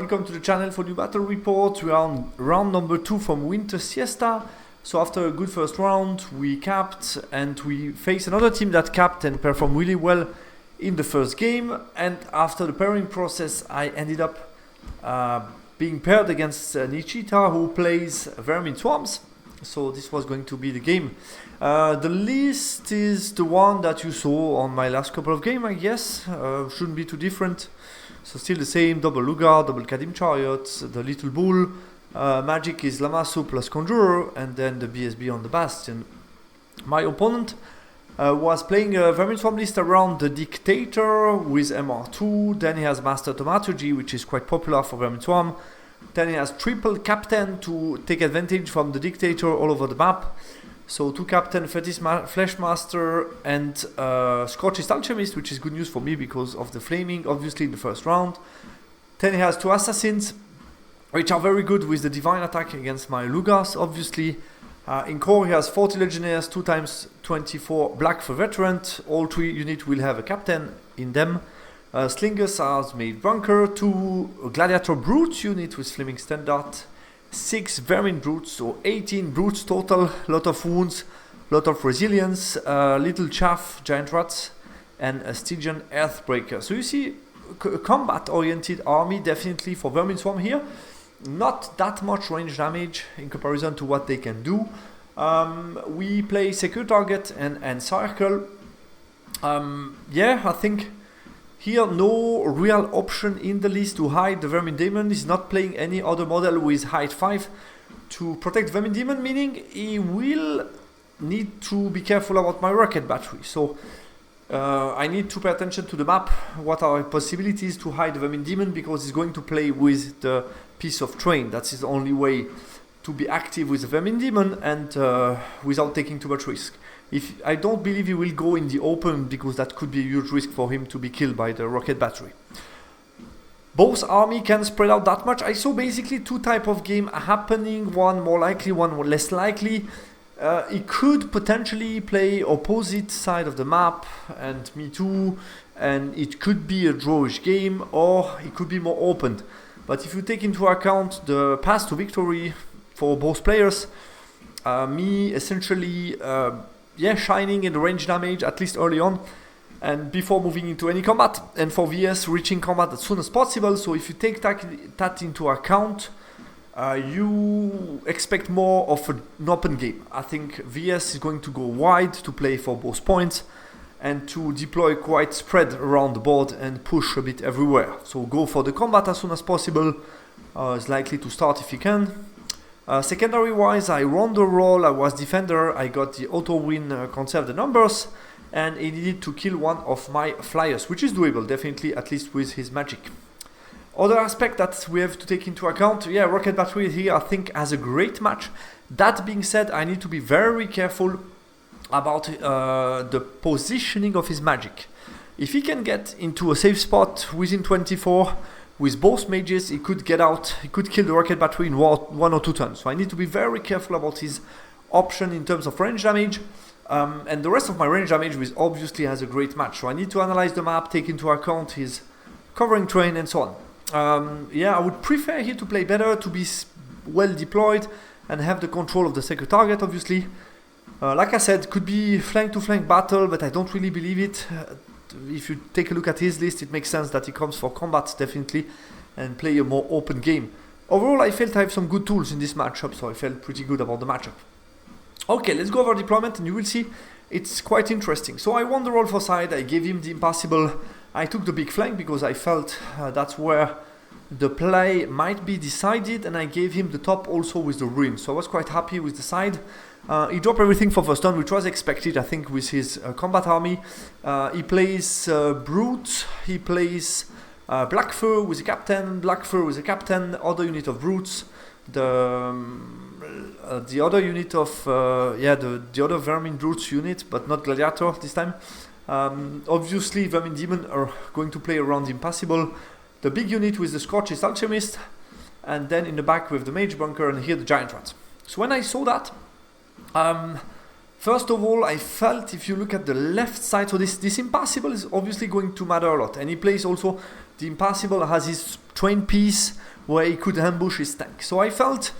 welcome to the channel for new battle report. We are on round number 2 from Winter Siesta. So after a good first round, we capped and we faced another team that capped and performed really well in the first game. And after the pairing process, I ended up being paired against Nicita, who plays Vermin Swarms. So this was going to be the game. The list is the one that you saw on my last couple of games, I guess. Shouldn't be too different. So still the same, double Lugar, double Kadim Chariot, the Little Bull, magic is Lamassu plus Conjurer, and then the BSB on the Bastion. My opponent was playing a Vermin Swarm list around the Dictator with MR2, then he has Master Thaumaturgy, which is quite popular for Vermin Swarm. Then he has triple Captain to take advantage from the Dictator all over the map. So 2 Captain, Flesh Master and Scorchist Alchemist, which is good news for me because of the flaming, obviously, in the first round. Then he has 2 Assassins, which are very good with the Divine attack against my Lugars, obviously. In core he has 40 Legionnaires, 2 times 24 Black for Veteran. All 3 units will have a Captain in them. Slingers has made Bunker, 2 Gladiator Brutes unit with Flaming Standard, 6 Vermin Brutes, so 18 Brutes total, lot of wounds, lot of resilience, little Chaff, Giant Rats, and a Stygian Earthbreaker. So you see a combat-oriented army definitely for Vermin Swarm here. Not that much range damage in comparison to what they can do. We play Secure Target and Circle. Yeah, I think here no real option in the list to hide the Vermin Demon. He's not playing any other model with height 5 to protect Vermin Demon, meaning he will need to be careful about my rocket battery. So I need to pay attention to the map, what are possibilities to hide the Vermin Demon, because he's going to play with the piece of train. That's his only way to be active with the Vermin Demon and without taking too much risk. I don't believe he will go in the open because that could be a huge risk for him to be killed by the rocket battery. Both army can spread out that much. I saw basically 2 types of game happening, one more likely, one less likely. He could potentially play opposite side of the map, and me too, and it could be a drawish game, or it could be more open. But if you take into account the path to victory for both players, me essentially shining in the range damage at least early on and before moving into any combat, and for VS reaching combat as soon as possible. So if you take that into account, you expect more of an open game. I think VS is going to go wide to play for both points and to deploy quite spread around the board and push a bit everywhere. So go for the combat as soon as possible. Is likely to start if he can. Secondary wise, I won the role, I was defender, I got the auto win, conserve the numbers, and he needed to kill one of my flyers, which is doable, definitely, at least with his magic. Other aspect that we have to take into account, yeah, rocket battery here I think has a great match. That being said, I need to be very careful about the positioning of his magic. If he can get into a safe spot within 24, with both mages, he could get out, he could kill the rocket battery in 1 or 2 turns. So I need to be very careful about his option in terms of range damage. And the rest of my range damage obviously has a great match. So I need to analyze the map, take into account his covering terrain and so on. Yeah, I would prefer here to play better, to be well deployed and have the control of the second target, obviously. Like I said, could be flank to flank battle, but I don't really believe it. If you take a look at his list, it makes sense that he comes for combat, definitely, and play a more open game. Overall, I felt I have some good tools in this matchup, so I felt pretty good about the matchup. Okay, let's go over deployment, and you will see it's quite interesting. So I won the roll for side, I gave him the impossible, I took the big flank because I felt that's where the play might be decided, and I gave him the top also with the ruin. So I was quite happy with the side. He dropped everything for first turn, which was expected, I think, with his combat army. He plays Brute, he plays Black Fur with a captain, Black Fur with a captain, other unit of Brutes, the other unit of, the other Vermin Brutes unit, but not Gladiator this time. Obviously, Vermin Demon are going to play around Impassable. The big unit with the Scorchist Alchemist, and then in the back with the Mage Bunker, and here the Giant Rats. So when I saw that, first of all, I felt if you look at the left side, so this Impassable is obviously going to matter a lot. And he plays also, the Impassable has his train piece where he could ambush his tank. So I felt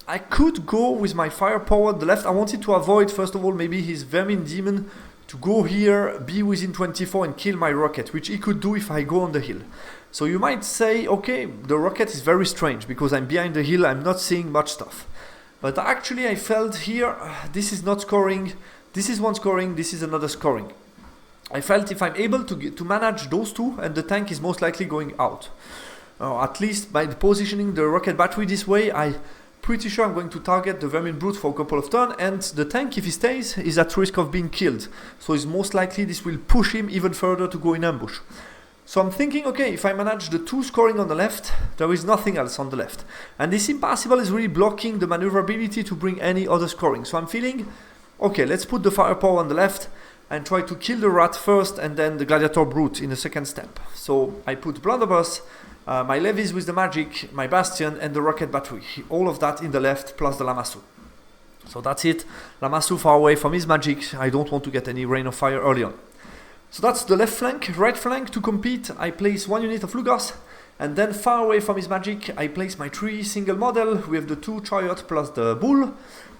I could go with my firepower on the left. I wanted to avoid, first of all, maybe his Vermin demon to go here, be within 24 and kill my rocket, which he could do if I go on the hill. So you might say, okay, the rocket is very strange because I'm behind the hill, I'm not seeing much stuff. But actually I felt here, this is not scoring, this is one scoring, this is another scoring. I felt if I'm able to manage those two, and the tank is most likely going out. At least by positioning the rocket battery this way, I'm pretty sure I'm going to target the Vermin brute for a couple of turns, and the tank, if he stays, is at risk of being killed. So it's most likely this will push him even further to go in ambush. So I'm thinking, okay, if I manage the two scoring on the left, there is nothing else on the left. And this impassable is really blocking the maneuverability to bring any other scoring. So I'm feeling, okay, let's put the firepower on the left and try to kill the rat first and then the gladiator brute in the second step. So I put blunderbuss, my levies with the magic, my bastion and the rocket battery. All of that in the left plus the Lamassu. So that's it. Lamassu far away from his magic. I don't want to get any rain of fire early on. So that's the left flank. Right flank, to compete, I place one unit of Lugas, and then far away from his magic, I place my 3 single model with the 2 chariot plus the bull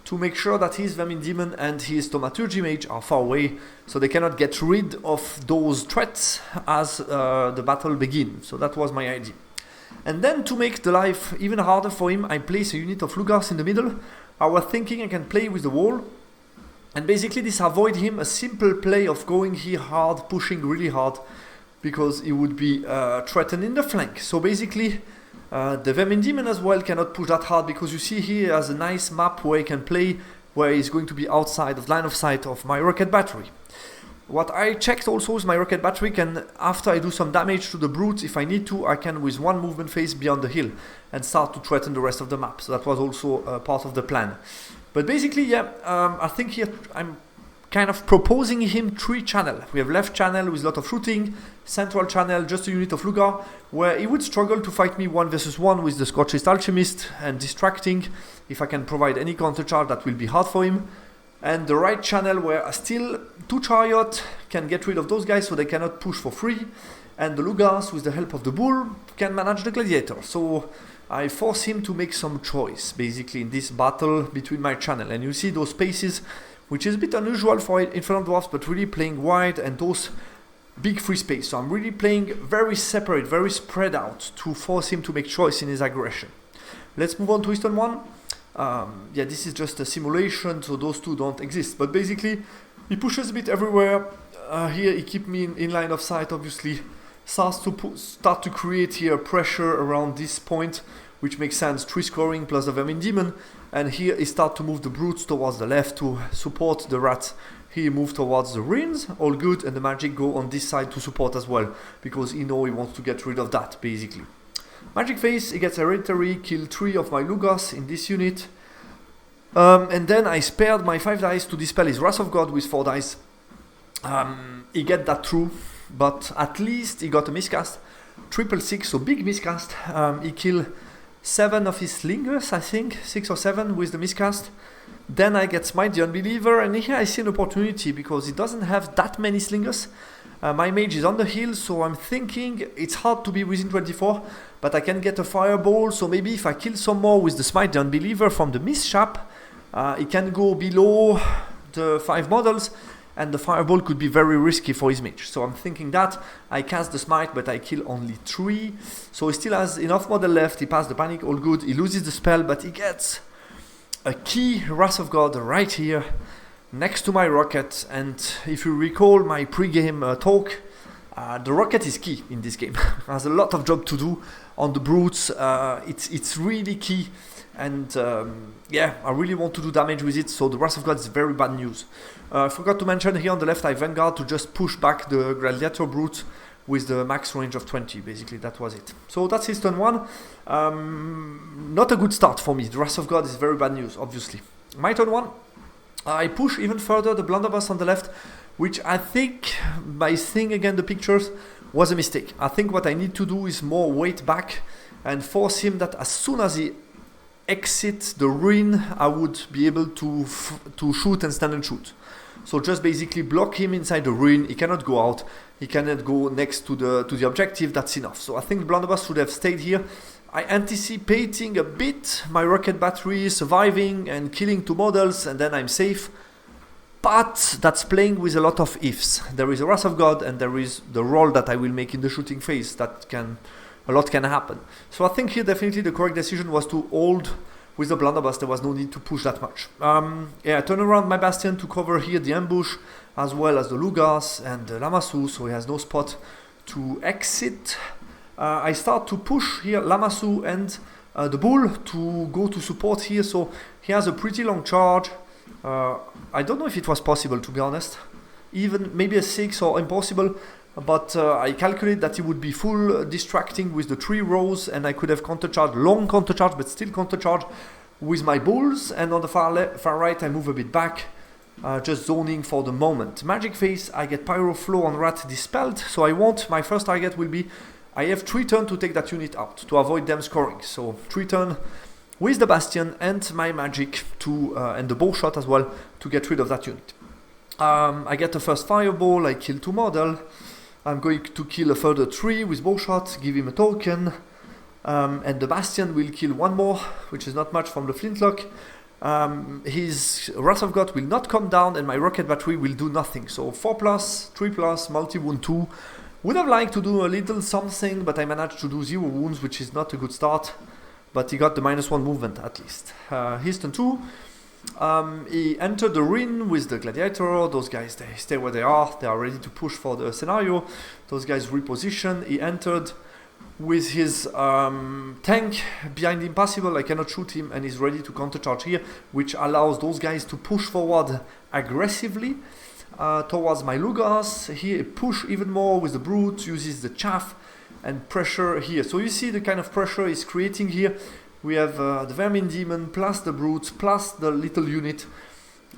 to make sure that his Vermin demon and his thaumaturgy mage are far away, so they cannot get rid of those threats as the battle begins. So that was my idea. And then to make the life even harder for him, I place a unit of Lugas in the middle. I was thinking I can play with the wall. And basically this avoid him a simple play of going here hard, pushing really hard, because he would be threatened in the flank. So basically the Vermin demon as well cannot push that hard, because you see here he has a nice map where he can play, where he's going to be outside of line of sight of my rocket battery. What I checked also is my rocket battery can, after I do some damage to the brute, if I need to, I can with one movement phase beyond the hill and start to threaten the rest of the map. So that was also part of the plan. But basically, yeah, I think here I'm kind of proposing him 3 channel. We have left channel with a lot of shooting, central channel, just a unit of Lugar, where he would struggle to fight me 1 versus 1 with the Scorchist Alchemist and distracting. If I can provide any counter charge, that will be hard for him. And the right channel where still 2 chariot can get rid of those guys so they cannot push for free. And the Lugars, with the help of the bull, can manage the gladiator. So I force him to make some choice, basically, in this battle between my channel. And you see those spaces, which is a bit unusual for Infernal Dwarves, but really playing wide and those big free space. So I'm really playing very separate, very spread out to force him to make choice in his aggression. Let's move on to Eastern 1. Yeah, this is just a simulation, so those two don't exist. But basically, he pushes a bit everywhere. Here he keeps me in line of sight, obviously. Start to create here pressure around this point, which makes sense, 3 scoring plus the Vermin demon, and here he start to move the brutes towards the left to support the rats. He move towards the ruins, all good, and the magic go on this side to support as well, because he know he wants to get rid of that, basically. Magic phase, he gets hereditary, kill 3 of my Lugas in this unit, and then I spared my 5 dice to dispel his Wrath of God with 4 dice. He get that through, but at least he got a miscast, 666, so big miscast. He killed 7 of his slingers, I think, 6 or 7 with the miscast. Then I get Smite the Unbeliever, and here I see an opportunity because he doesn't have that many slingers. My mage is on the hill, so I'm thinking it's hard to be within 24, but I can get a fireball, so maybe if I kill some more with the Smite the Unbeliever from the Mishap, he can go below the 5 models, and the fireball could be very risky for his mage. So I'm thinking that I cast the smite, but I kill only 3. So he still has enough model left. He passed the panic, all good. He loses the spell, but he gets a key Wrath of God right here next to my rocket. And if you recall my pre-game talk, the rocket is key in this game. Has a lot of job to do on the brutes. It's really key. And yeah, I really want to do damage with it, so the Wrath of God is very bad news. I forgot to mention here on the left I Vanguard to just push back the Gladiator Brute with the max range of 20, basically, that was it. So that's his turn 1. Not a good start for me, the Wrath of God is very bad news, obviously. My turn 1, I push even further the blunderbuss on the left, which I think, by seeing again the pictures, was a mistake. I think what I need to do is more weight back and force him that as soon as he exit the ruin, I would be able to shoot and stand and shoot. So just basically block him inside the ruin. He cannot go out. He cannot go next to the objective. That's enough. So I think the blunderbuss should have stayed here. I anticipating a bit my rocket battery surviving and killing 2 models, and then I'm safe. But that's playing with a lot of ifs. There is a Wrath of God, and there is the roll that I will make in the shooting phase. A lot can happen. So I think here definitely the correct decision was to hold with the blunderbuss. There was no need to push that much. I turn around my Bastion to cover here the ambush, as well as the Lugas and the Lamassu, so he has no spot to exit. I start to push here Lamassu and the Bull to go to support here, so he has a pretty long charge. I don't know if it was possible, to be honest, even maybe a 6 or impossible, but I calculate that he would be full distracting with the 3 rows, and I could have countercharged, long countercharge, but still countercharge with my Bulls, and on the far right I move a bit back, just zoning for the moment. Magic phase, I get Pyro Flow on Rat dispelled, so my first target will be, I have 3 turns to take that unit out, to avoid them scoring, so 3 turns with the Bastion and my magic and the bow shot as well to get rid of that unit. I get the first fireball, I kill 2 model. I'm going to kill a further 3 with bow shot, give him a token, and the Bastion will kill 1 more, which is not much from the flintlock. His Wrath of God will not come down, and my rocket battery will do nothing. So 4+, 3+, multi-wound 2. Would have liked to do a little something, but I managed to do 0 wounds, which is not a good start. But he got the -1 movement at least. His turn 2. He entered the ring with the Gladiator. Those guys, they stay where they are. They are ready to push for the scenario. Those guys reposition. He entered with his tank behind Impassable. I cannot shoot him, and he's ready to countercharge here, which allows those guys to push forward aggressively towards my Lugas. Here he push even more with the Brute, uses the chaff and pressure here. So you see the kind of pressure he's creating here. We have the Vermin Demon plus the Brute plus the little unit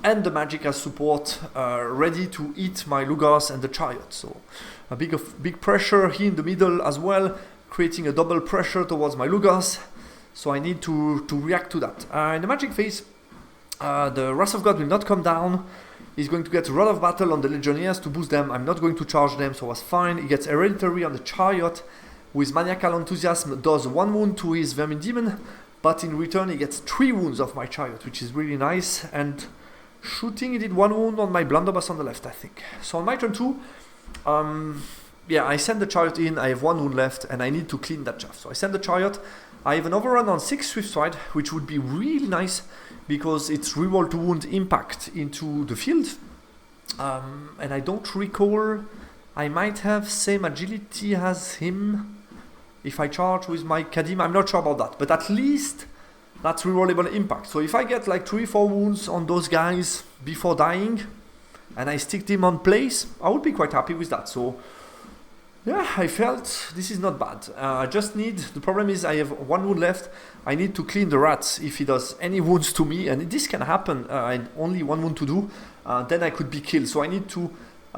and the magic as support, ready to eat my Lugas and the Chariot. So a big pressure here in the middle as well, creating a double pressure towards my Lugas. So I need to react to that. In the magic phase, the Wrath of God will not come down. He's going to get Rod of Battle on the Legionnaires to boost them. I'm not going to charge them, so it was fine. He gets Hereditary on the Chariot with Maniacal Enthusiasm, does 1 wound to his Vermin Demon, but in return he gets 3 wounds of my Chariot, which is really nice. And shooting, he did 1 wound on my Blunderbuss on the left, I think. So on my turn 2, I send the Chariot in, I have 1 wound left, and I need to clean that chaff. So I send the Chariot. I have an overrun on 6 Swift Stride, which would be really nice, because it's reroll to wound impact into the field. And I don't recall, I might have same agility as him if I charge with my Kadim. I'm not sure about that, but at least that's rerollable impact. So if I get like 3-4 wounds on those guys before dying and I stick them on place, I would be quite happy with that. So yeah, I felt this is not bad. I just need, the problem is I have 1 wound left. I need to clean the rats if he does any wounds to me, and this can happen. I had only 1 wound to do, then I could be killed. So I need to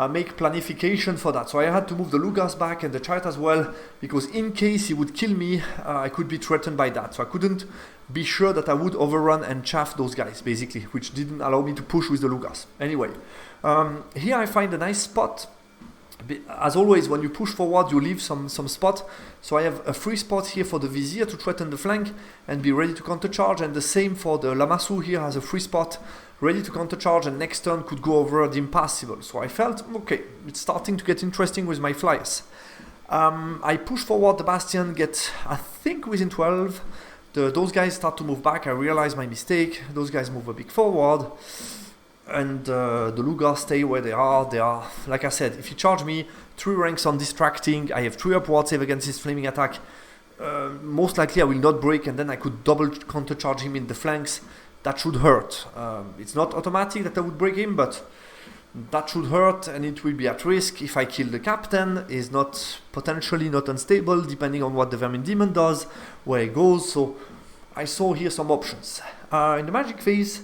make planification for that. So I had to move the Lugas back and the Chariot as well, because in case he would kill me, I could be threatened by that. So I couldn't be sure that I would overrun and chaff those guys, basically, which didn't allow me to push with the Lugas. Anyway, here I find a nice spot. As always, when you push forward, you leave some spot. So I have a free spot here for the Vizier to threaten the flank and be ready to countercharge. And the same for the Lamassu here, has a free spot ready to countercharge, and next turn could go over the Impassable. So I felt, okay, it's starting to get interesting with my flyers. I push forward the Bastion, get, I think, within 12. Those guys start to move back. I realize my mistake. Those guys move a bit forward. And the Lugas stay where they are. They are, like I said, if you charge me, 3 ranks on distracting, I have 3 upward save against his flaming attack. Most likely I will not break, and then I could double countercharge him in the flanks. That should hurt. It's not automatic that I would break him, but that should hurt, and it will be at risk. If I kill the captain, is not potentially not unstable, depending on what the Vermin Demon does, where he goes. So I saw here some options. In the magic phase,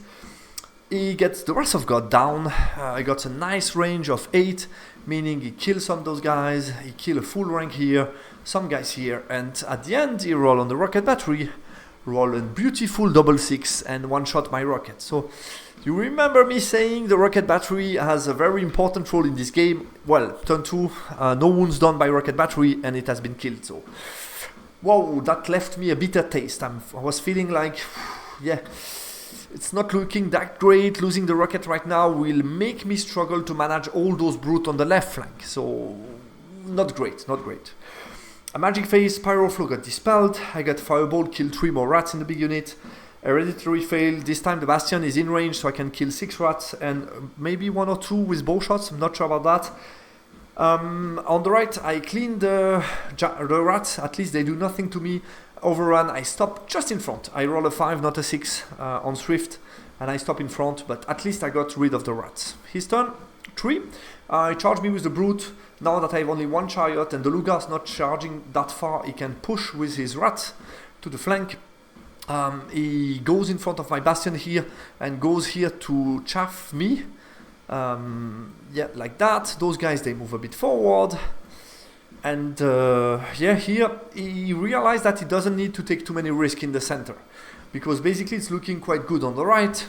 he gets the Wrath of God down. I got a nice range of 8, meaning he kills some of those guys, he kills a full rank here, some guys here, and at the end he roll on the rocket battery, roll a beautiful double 6 and one-shot my rocket. So you remember me saying the rocket battery has a very important role in this game. Well, turn 2, no wounds done by rocket battery, and it has been killed. So Wow, that left me a bitter taste. I was feeling like, yeah, it's not looking that great. Losing the rocket right now will make me struggle to manage all those brute on the left flank. So, not great, not great. A magic phase, pyro flow got dispelled. I got fireball, killed 3 more rats in the big unit. Hereditary fail. This time the bastion is in range, so I can kill 6 rats and maybe 1 or 2 with bow shots. I'm not sure about that. On the right, I clean the rats. At least they do nothing to me. Overrun, I stop just in front. I roll a 5, not a 6 on Swift, and I stop in front, but at least I got rid of the rats. His turn, 3. He charged me with the brute. Now that I have only 1 chariot and the Lugar's not charging that far, he can push with his rat to the flank. He goes in front of my bastion here and goes here to chaff me. Yeah, like that. Those guys, they move a bit forward. And yeah, here he realized that he doesn't need to take too many risks in the center. Because basically it's looking quite good on the right.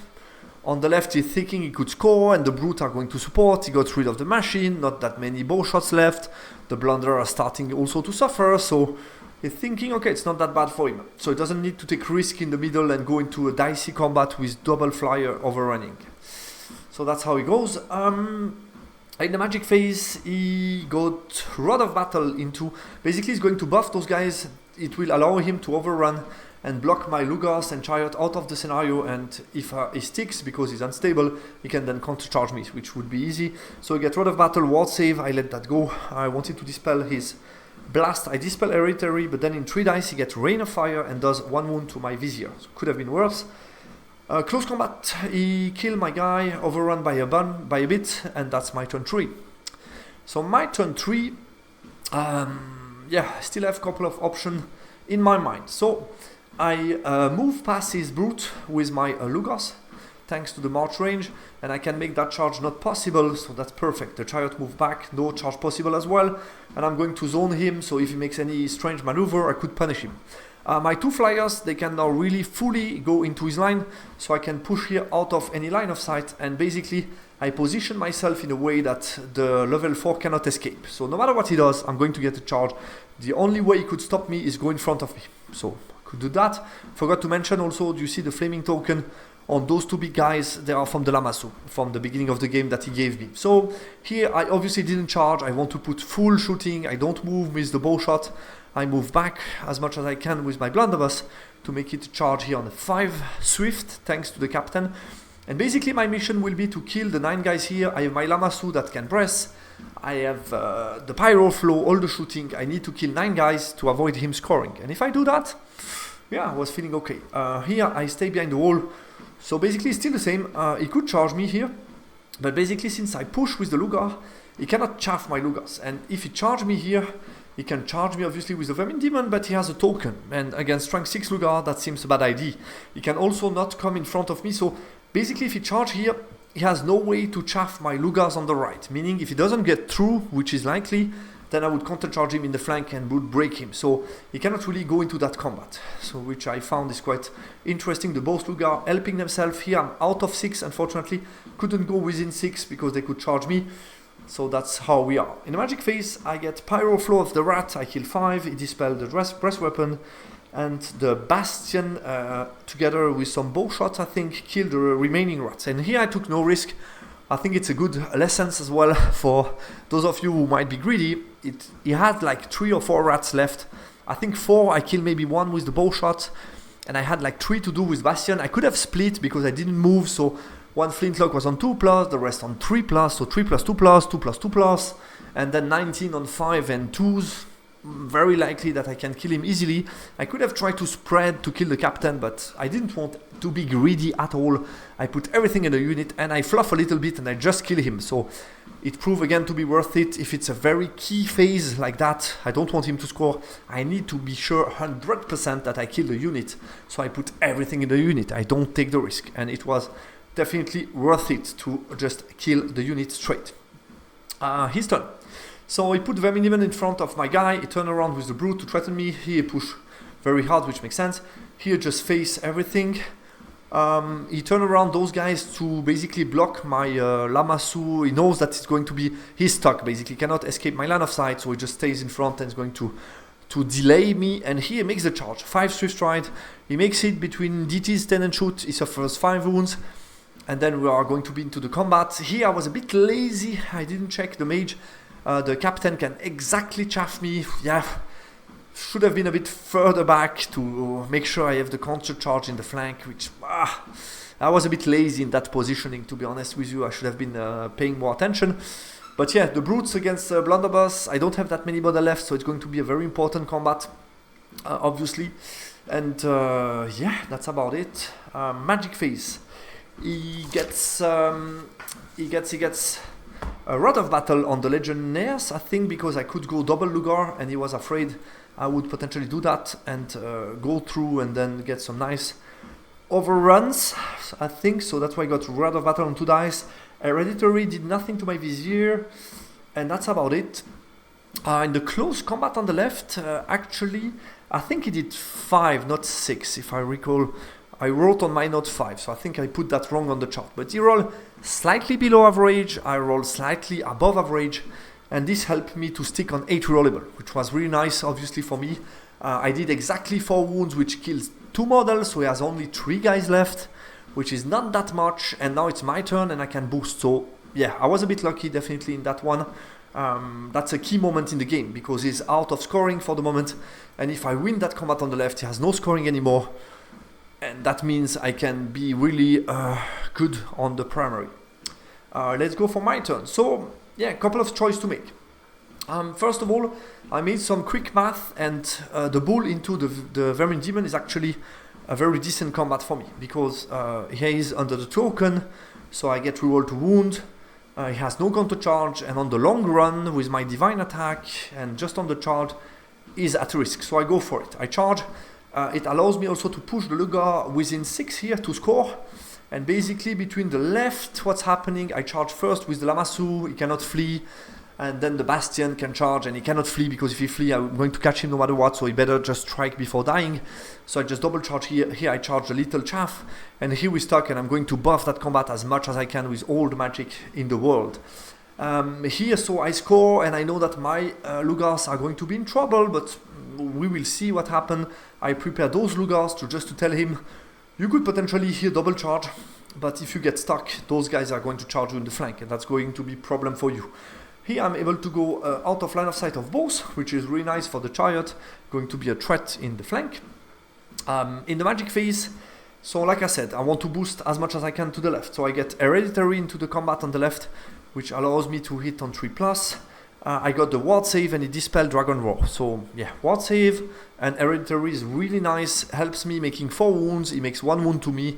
On the left he's thinking he could score and the brute are going to support. He got rid of the machine, not that many bow shots left. The blunder are starting also to suffer, so he's thinking, okay, it's not that bad for him. So he doesn't need to take risk in the middle and go into a dicey combat with double flyer overrunning. So that's how he goes. In the magic phase, he got Rod of Battle into... Basically, he's going to buff those guys. It will allow him to overrun and block my Lugars and Chariot out of the scenario. And if he sticks, because he's unstable, he can then countercharge me, which would be easy. So I get Rod of Battle, Ward Save. I let that go. I wanted to dispel his Blast. I dispel Hereditary, but then in 3 dice, he gets Rain of Fire and does 1 wound to my Vizier. So could have been worse. Close combat, he killed my guy, overrun by a bit, and that's my turn 3. So my turn 3, yeah, I still have a couple of options in my mind. So I move past his brute with my Lugos, thanks to the march range, and I can make that charge not possible, so that's perfect. The chariot move back, no charge possible as well, and I'm going to zone him, so if he makes any strange maneuver, I could punish him. My 2 flyers, they can now really fully go into his line, so I can push here out of any line of sight, and basically I position myself in a way that the level 4 cannot escape. So no matter what he does, I'm going to get a charge. The only way he could stop me is go in front of me. So I could do that. Forgot to mention also, do you see the flaming token on those 2 big guys? They are from the Lamassu, from the beginning of the game that he gave me. So here I obviously didn't charge. I want to put full shooting. I don't move with the bow shot. I move back as much as I can with my blunderbuss to make it charge here on a 5 Swift, thanks to the captain. And basically my mission will be to kill the 9 guys here. I have my Lamassu that can press. I have the pyro flow, all the shooting. I need to kill 9 guys to avoid him scoring. And if I do that, yeah, I was feeling okay. Here I stay behind the wall. So basically it's still the same. He could charge me here. But basically since I push with the Lugar, he cannot chaff my Lugars. And if he charge me here, he can charge me obviously with the Vermin Demon, but he has a token. And against strength 6 Lugar, that seems a bad idea. He can also not come in front of me. So basically if he charge here, he has no way to chaff my Lugars on the right. Meaning if he doesn't get through, which is likely, then I would countercharge him in the flank and would break him. So he cannot really go into that combat. So which I found is quite interesting. The both Lugar helping themselves. Here I'm out of 6, unfortunately. Couldn't go within 6 because they could charge me. So that's how we are. In the magic phase, I get Pyro Flow of the Rat. I kill 5. He dispelled the breast weapon. And the Bastion, together with some bow shots, I think, killed the remaining rats. And here I took no risk. I think it's a good lesson as well for those of you who might be greedy. He had like 3 or 4 rats left. I think 4, I killed maybe 1 with the bow shot. And I had like 3 to do with Bastion. I could have split because I didn't move, so 1 flintlock was on 2+, the rest on 3+, so 3+, 2+, 2+, 2+, and then 19 on 5 and 2s. Very likely that I can kill him easily. I could have tried to spread to kill the captain, but I didn't want to be greedy at all. I put everything in the unit and I fluff a little bit and I just kill him. So it proved again to be worth it. If it's a very key phase like that, I don't want him to score. I need to be sure 100% that I kill the unit. So I put everything in the unit. I don't take the risk. And it was definitely worth it to just kill the unit straight. His turn. So he put Vermin even in front of my guy. He turned around with the brute to threaten me. Here he pushed very hard, which makes sense. Here just face everything. He turned around those guys to basically block my Lamassu. He knows that it's going to be... He's stuck basically, cannot escape my line of sight. So he just stays in front and is going to to delay me, and here he makes the charge. 5 Swift Stride, he makes it between DT's 10 and shoot, he suffers 5 wounds, and then we are going to be into the combat. Here I was a bit lazy, I didn't check the mage. The captain can exactly chaff me. Yeah, should have been a bit further back to make sure I have the counter charge in the flank, which I was a bit lazy in that positioning, to be honest with you. I should have been paying more attention. But yeah, the brutes against blunderbuss, I don't have that many model left, so it's going to be a very important combat, obviously. And yeah, that's about it. Magic Face, he gets a Rod of Battle on the Legionnaires, I think, because I could go double Lugar, and he was afraid I would potentially do that and go through and then get some nice overruns, I think. So that's why I got Rod of Battle on 2 dice. Hereditary did nothing to my Vizier, and that's about it. In the close combat on the left, actually, I think he did 5, not 6, if I recall. I wrote on my note 5, so I think I put that wrong on the chart. But he rolled slightly below average, I rolled slightly above average, and this helped me to stick on 8 rerollable, which was really nice, obviously, for me. I did exactly 4 wounds, which kills 2 models, so he has only 3 guys left, which is not that much, and now it's my turn and I can boost. So yeah, I was a bit lucky, definitely, in that one. That's a key moment in the game, because he's out of scoring for the moment, and if I win that combat on the left, he has no scoring anymore, and that means I can be really good on the primary. Let's go for my turn. So yeah, a couple of choices to make. First of all, I made some quick math, and the bull into the Vermin Demon is actually a very decent combat for me, because he is under the token, so I get reroll to wound. He has no counter charge, and on the long run with my divine attack and just on the charge is at risk, so I go for it. I charge. It allows me also to push the Lugar within 6 here to score, and basically between the left, what's happening, I charge first with the Lamassu, he cannot flee, and then the Bastion can charge, and he cannot flee, because if he flee, I'm going to catch him no matter what, so he better just strike before dying. So I just double charge here. Here I charge the little chaff, and here we stuck, and I'm going to buff that combat as much as I can with all the magic in the world. Here, so I score, and I know that my Lugars are going to be in trouble, but we will see what happens. I prepare those Lugars just to tell him, you could potentially here double charge, but if you get stuck, those guys are going to charge you in the flank, and that's going to be a problem for you. Here I'm able to go out of line of sight of both, which is really nice for the chariot, going to be a threat in the flank. In the magic phase, so like I said, I want to boost as much as I can to the left. So I get Hereditary into the combat on the left, which allows me to hit on 3+. I got the ward save and it dispelled Dragon Roar. So yeah, ward save and Hereditary is really nice, helps me making 4 wounds, he makes 1 wound to me.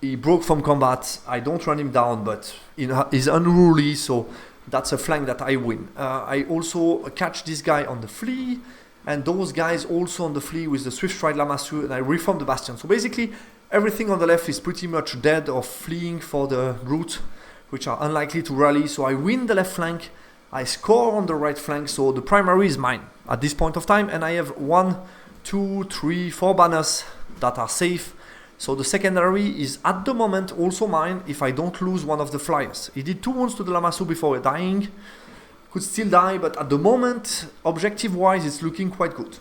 He broke from combat, I don't run him down, but he's unruly, so that's a flank that I win. I also catch this guy on the flee, and those guys also on the flee with the Swift Stride Lamassu, and I reform the Bastion. So basically, everything on the left is pretty much dead or fleeing for the brute, which are unlikely to rally. So I win the left flank, I score on the right flank, so the primary is mine at this point of time, and I have 1, 2, 3, 4 banners that are safe. So the secondary is at the moment also mine if I don't lose one of the flyers. He did 2 wounds to the Lamassu before dying. Could still die, but at the moment, objective-wise, it's looking quite good.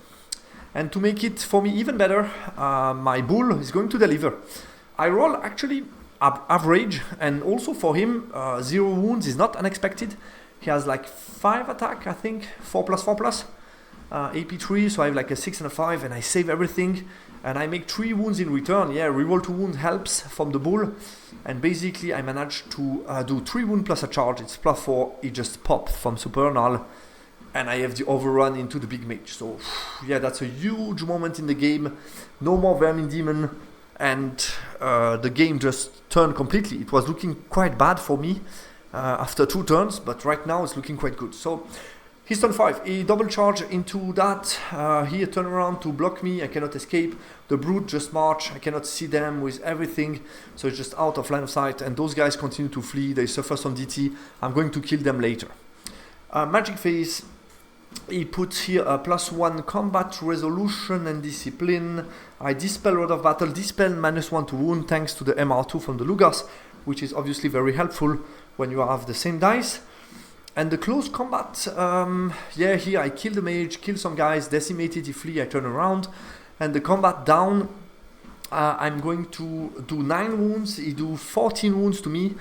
And to make it for me even better, my bull is going to deliver. I roll actually average, and also for him, 0 wounds is not unexpected. He has like 5 attack, I think, 4+4+. AP3, so I have like a 6 and a 5, and I save everything, and I make 3 wounds in return. Yeah, reroll to wound helps from the bull, and basically I managed to do 3 wound plus a charge. It's +4, it just popped from Supernal, and I have the overrun into the big mage. So yeah, that's a huge moment in the game. No more Vermin Demon, and the game just turned completely. It was looking quite bad for me after 2 turns, but right now it's looking quite good. So he's turn 5, he double charge into that, he turn around to block me, I cannot escape, the brute just march, I cannot see them with everything, so it's just out of line of sight, and those guys continue to flee, they suffer some DT, I'm going to kill them later. Magic phase, he puts here a +1 combat, resolution and discipline, I dispel Rod of Battle, dispel -1 to wound thanks to the MR2 from the Lugars, which is obviously very helpful when you have the same dice. And the close combat, yeah, here I kill the mage, kill some guys, decimated, he flee, I turn around. And the combat down, I'm going to do 9 wounds, he do 14 wounds to me.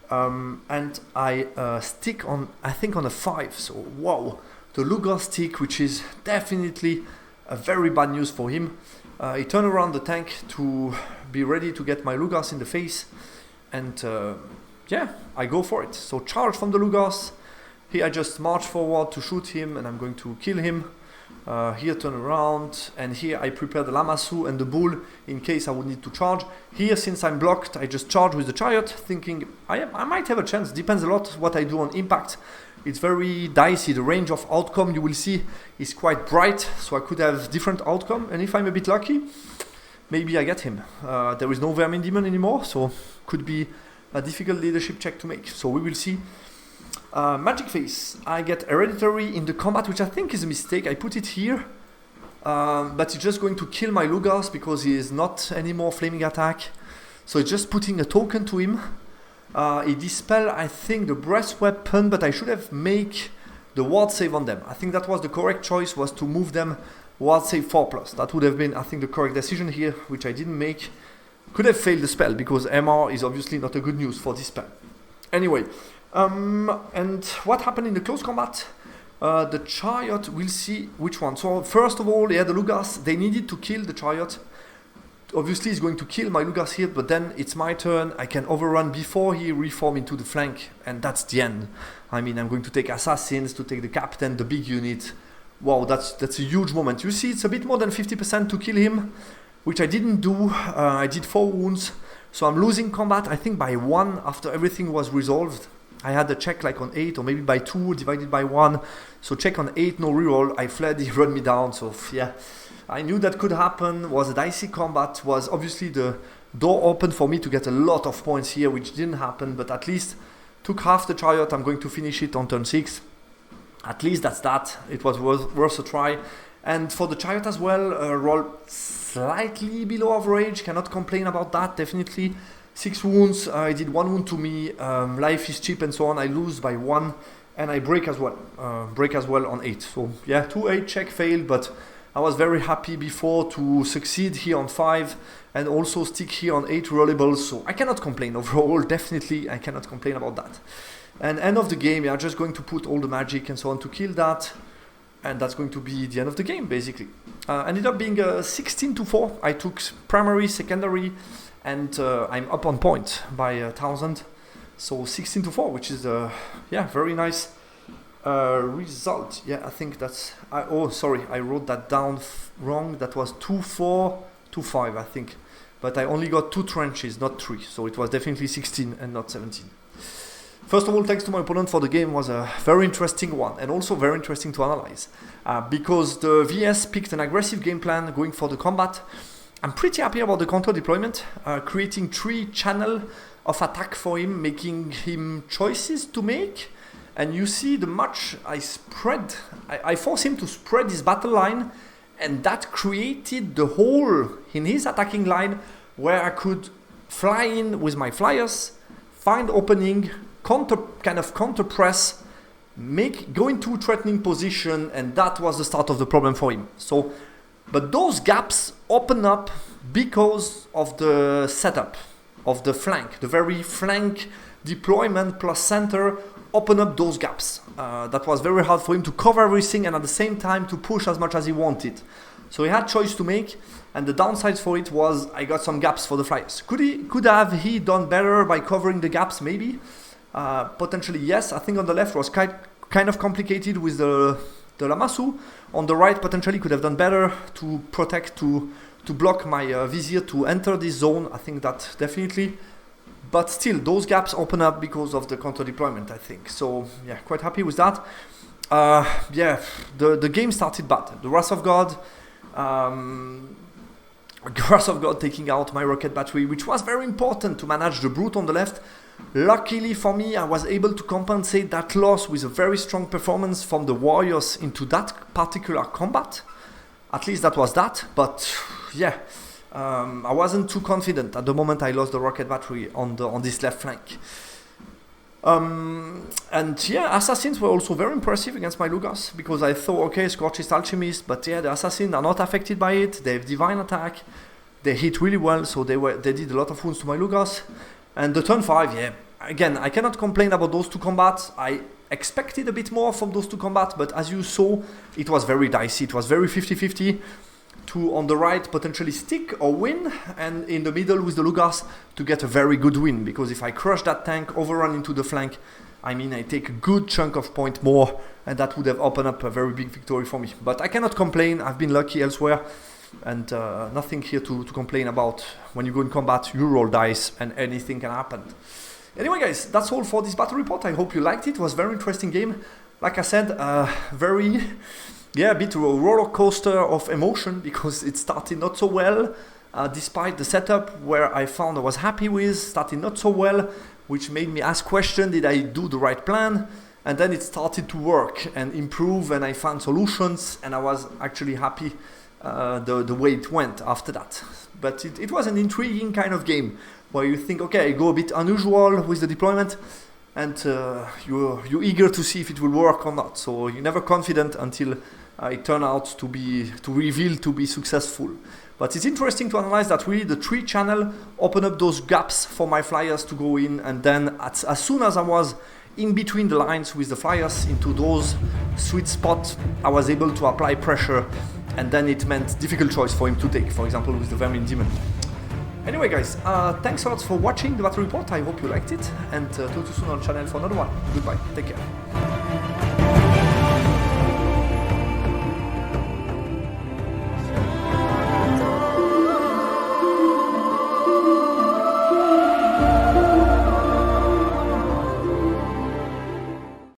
And I stick on, I think on a 5, so wow. The Luger stick, which is definitely a very bad news for him. He turned around the tank to be ready to get my Lugars in the face. And yeah, I go for it. So charge from the Lugars. Here I just march forward to shoot him and I'm going to kill him. Here turn around, and here I prepare the Lamassu and the Bull in case I would need to charge. Here, since I'm blocked, I just charge with the Chariot, thinking I might have a chance. Depends a lot what I do on impact. It's very dicey. The range of outcome you will see is quite bright, so I could have different outcome. And if I'm a bit lucky, maybe I get him. There is no Vermin Demon anymore, so could be a difficult leadership check to make. So we will see. Magic Face, I get Hereditary in the combat, which I think is a mistake. I put it here, but it's just going to kill my Lugars because he is not anymore flaming attack. So it's just putting a token to him. He dispel, I think, the breast weapon, but I should have make the ward save on them. I think that was the correct choice, was to move them ward save 4+. That would have been, I think, the correct decision here, which I didn't make. Could have failed the spell because MR is obviously not a good news for this spell. Anyway. And what happened in the close combat? The Chariot, we'll see which one. So first of all, yeah, the Lugars, they needed to kill the Chariot. Obviously he's going to kill my Lugars here, but then it's my turn. I can overrun before he reform into the flank, and that's the end. I mean, I'm going to take Assassins, to take the Captain, the big unit. Wow, that's a huge moment. You see, it's a bit more than 50% to kill him, which I didn't do. I did 4 wounds. So I'm losing combat, I think by 1 after everything was resolved. I had a check like on 8 or maybe by 2 divided by 1. So check on 8, no reroll. I fled, he run me down. So yeah, I knew that could happen. Was a dicey combat. Was obviously the door open for me to get a lot of points here, which didn't happen. But at least took half the Chariot. I'm going to finish it on turn 6. At least that's that. It was worth a try. And for the Chariot as well, roll slightly below average. Cannot complain about that, definitely. 6 wounds, I did 1 wound to me, life is cheap and so on, I lose by 1, and I break as well on 8. So yeah, 2-8 check failed, but I was very happy before to succeed here on 5, and also stick here on 8 rollables, so I cannot complain overall, definitely I cannot complain about that. And end of the game, yeah, just going to put all the magic and so on to kill that, and that's going to be the end of the game basically. Ended up being 16-4, I took primary, secondary, and I'm up on point by 1,000, so 16-4, which is yeah, very nice result. Yeah, I think that's. Oh, sorry, I wrote that down wrong. That was 2-4, 2-5, I think, but I only got 2 trenches, not 3, so it was definitely 16 and not 17. First of all, thanks to my opponent for the game. Was a very interesting one, and also very interesting to analyze, because the VS picked an aggressive game plan, going for the combat. I'm pretty happy about the counter deployment, creating 3 channels of attack for him, making him choices to make. And you see the match I spread, I forced him to spread his battle line, and that created the hole in his attacking line where I could fly in with my flyers, find opening, counter press, go into threatening position, and that was the start of the problem for him. So. But those gaps open up because of the setup of the flank. The very flank deployment plus center open up those gaps. That was very hard for him to cover everything and at the same time to push as much as he wanted. So he had choice to make, and the downsides for it was I got some gaps for the flyers. Could have he done better by covering the gaps? Maybe. Potentially yes. I think on the left was kind of complicated with the Lamassu. On the right, potentially could have done better to protect, to block my Vizier to enter this zone. I think that definitely. But still, those gaps open up because of the counter deployment, I think. So, yeah, quite happy with that. Yeah, the game started bad. The Wrath of God. Wrath of God taking out my rocket battery, which was very important to manage the brute on the left. Luckily for me, I was able to compensate that loss with a very strong performance from the warriors into that particular combat. At least that was that, but yeah, I wasn't too confident at the moment I lost the rocket battery on this left flank. And yeah, assassins were also very impressive against my Lugas, because I thought, okay, Scorchist Alchemist, but yeah, the assassins are not affected by it. They have divine attack. They hit really well, so they did a lot of wounds to my Lugas. And the turn 5, yeah, again, I cannot complain about those two combats. I expected a bit more from those two combats, but as you saw, it was very dicey. It was very 50-50 to, on the right, potentially stick or win, and in the middle with the Lugas to get a very good win, because if I crush that tank, overrun into the flank, I mean, I take a good chunk of point more, and that would have opened up a very big victory for me. But I cannot complain. I've been lucky elsewhere, and nothing here to complain about. When you go in combat, you roll dice, and anything can happen. Anyway, guys, that's all for this battle report. I hope you liked it. It was a very interesting game. Like I said, very, yeah, a bit of a roller coaster of emotion, because it started not so well, despite the setup where I found I was happy with, started not so well, which made me ask questions, did I do the right plan? And then it started to work and improve, and I found solutions, and I was actually happy the way it went after that. But it was an intriguing kind of game, where you think, okay, I go a bit unusual with the deployment, and you're eager to see if it will work or not. So you're never confident until it turns out to reveal to be successful. But it's interesting to analyze that really the 3 channel opened up those gaps for my flyers to go in, and then as soon as I was in between the lines with the flyers into those sweet spots, I was able to apply pressure, and then it meant difficult choice for him to take, for example with the Vermin Demon. Anyway, guys, thanks a lot for watching the battle report. I hope you liked it, and talk to you soon on the channel for another one. Goodbye, take care.